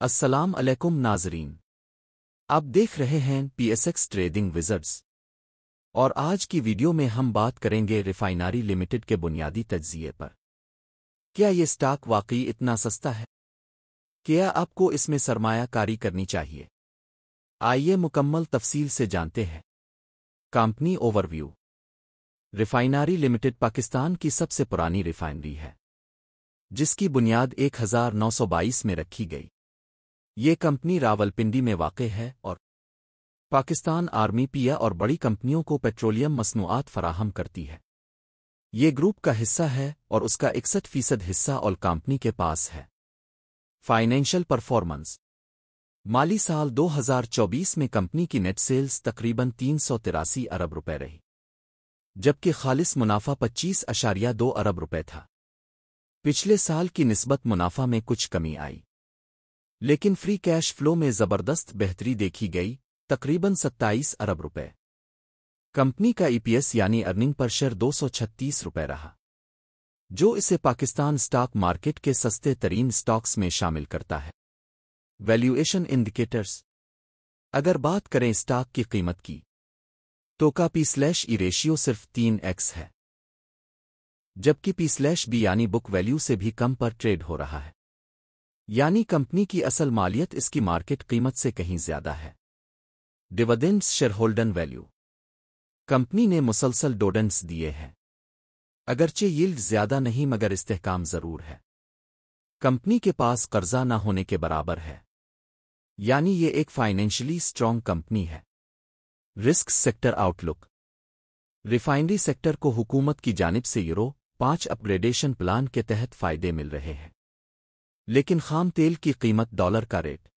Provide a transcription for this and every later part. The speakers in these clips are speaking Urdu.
السلام علیکم ناظرین، آپ دیکھ رہے ہیں پی ایس ایکس ٹریڈنگ وزرڈز، اور آج کی ویڈیو میں ہم بات کریں گے ریفائنری لمیٹڈ کے بنیادی تجزیے پر۔ کیا یہ سٹاک واقعی اتنا سستا ہے؟ کیا آپ کو اس میں سرمایہ کاری کرنی چاہیے؟ آئیے مکمل تفصیل سے جانتے ہیں۔ Company overview. Refinery limited Pakistan کی سب سے پرانی ریفائنری ہے، جس کی بنیاد 1922 میں رکھی گئی۔ یہ کمپنی راولپنڈی میں واقع ہے اور پاکستان آرمی پیا اور بڑی کمپنیوں کو پیٹرولیم مصنوعات فراہم کرتی ہے۔ یہ گروپ کا حصہ ہے اور اس کا 61% حصہ آل کمپنی کے پاس ہے۔ Financial performance. مالی سال 2024 میں کمپنی کی نیٹ سیلز تقریباً 383 ارب روپے رہی، جبکہ خالص منافع 25.2 ارب روپے تھا۔ پچھلے سال کی نسبت منافع میں کچھ کمی آئی، لیکن فری کیش فلو میں زبردست بہتری دیکھی گئی، تقریباً 27 ارب روپے۔ کمپنی کا ای پی ایس یعنی ارننگ پر شیئر 236 روپے رہا، جو اسے پاکستان سٹاک مارکیٹ کے سستے ترین سٹاکس میں شامل کرتا ہے۔ Valuation indicators. اگر بات کریں سٹاک کی قیمت کی، تو کا پی/ای ریشیو صرف 3x ہے، جبکہ پی/بی یعنی بک ویلیو سے بھی کم پر ٹریڈ ہو رہا ہے، یعنی کمپنی کی اصل مالیت اس کی مارکیٹ قیمت سے کہیں زیادہ ہے۔ Dividends share holder value. Company نے مسلسل ڈویڈنڈز دیے ہیں، اگرچہ ییلڈ زیادہ نہیں مگر استحکام ضرور ہے۔ کمپنی کے پاس قرضہ نہ ہونے کے برابر ہے، یعنی یہ ایک فائنینشلی سٹرونگ کمپنی ہے۔ رسک سیکٹر آؤٹ لک۔ ریفائنری سیکٹر کو حکومت کی جانب سے یورو 5 اپ گریڈیشن پلان کے تحت فائدے مل رہے ہیں، لیکن خام تیل کی قیمت، ڈالر کا ریٹ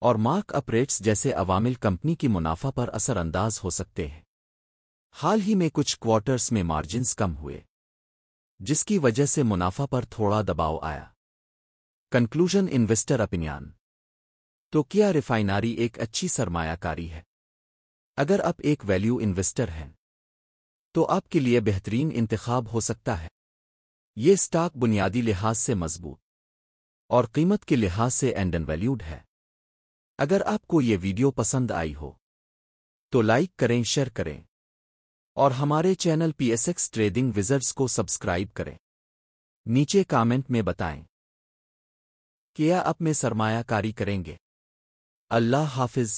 اور مارک اپ ریٹس جیسے عوامل کمپنی کی منافع پر اثر انداز ہو سکتے ہیں۔ حال ہی میں کچھ کوارٹرز میں مارجنز کم ہوئے، جس کی وجہ سے منافع پر تھوڑا دباؤ آیا۔ Conclusion investor happening. تو کیا ریفائنری ایک اچھی سرمایہ کاری ہے؟ اگر آپ ایک ویلیو انویسٹر ہیں تو آپ کے لیے بہترین انتخاب ہو سکتا ہے۔ یہ سٹاک بنیادی لحاظ سے مضبوط اور قیمت کے لحاظ سے انڈر ویلیوڈ ہے۔ اگر آپ کو یہ ویڈیو پسند آئی ہو تو لائک کریں، شیئر کریں، اور ہمارے channel P S X trading wizards کو سبسکرائب کریں۔ نیچے کامنٹ میں بتائیں کیا آپ میں سرمایہ کاری کریں گے۔ اللہ حافظ۔